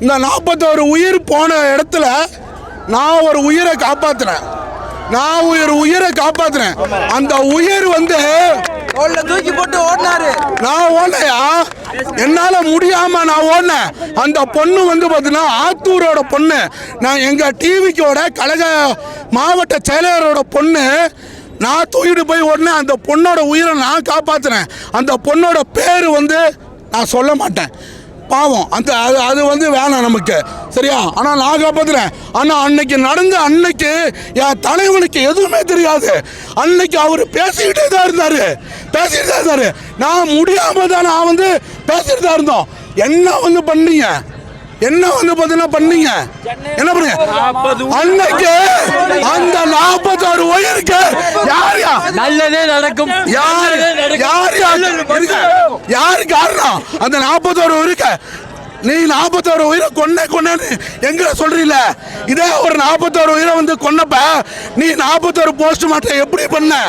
இந்த 41 உயிர் போன இடத்துல நான் ஒரு உயிரை காப்பாத்தினேன். அந்த உயிர் வந்து தூக்கி போட்டு ஓடினாரு. நான் ஓடலையா, என்னால முடியாம நான் ஓடினேன். அந்த பொண்ணு வந்து பார்த்தீங்கன்னா ஆத்தூரோட பொண்ணு. நான் எங்க டிவிக்கோட கழக மாவட்ட செயலரோட பொண்ணு. நான் தூக்கிட்டு போய் ஓடினேன். அந்த பொண்ணோட உயிரை நான் காப்பாற்றினேன். அந்த பொண்ணோட பேர் வந்து நான் சொல்ல மாட்டேன், பாவம். அந்த அது வந்து வேணாம் நமக்கு, சரியா? ஆனால் நான் காப்பாற்றுறேன். ஆனால் அன்னைக்கு நடந்த அன்னைக்கு என் தலைவனுக்கு எதுவுமே தெரியாது. அன்னைக்கு அவர் பேசிக்கிட்டே தான் இருந்தார். நான் முடியாம தான் நான் வந்து பேசிட்டு தான் இருந்தோம். என்ன வந்து பண்ணீங்க? என்ன பண்ணீங்க? அன்னைக்கு அந்த 41 உயிருக்கு நல்லதே நடக்கும். யாரு காரணம்? அந்த 41 உயிருக்கு நீ 41 உயிரை கொன்னேன்னு எங்களை சொல்றீல. இதே ஒரு 41 உயிரை வந்து கொன்னப்ப நீ 41 போஸ்ட் மார்ட்டம் எப்படி பண்ண?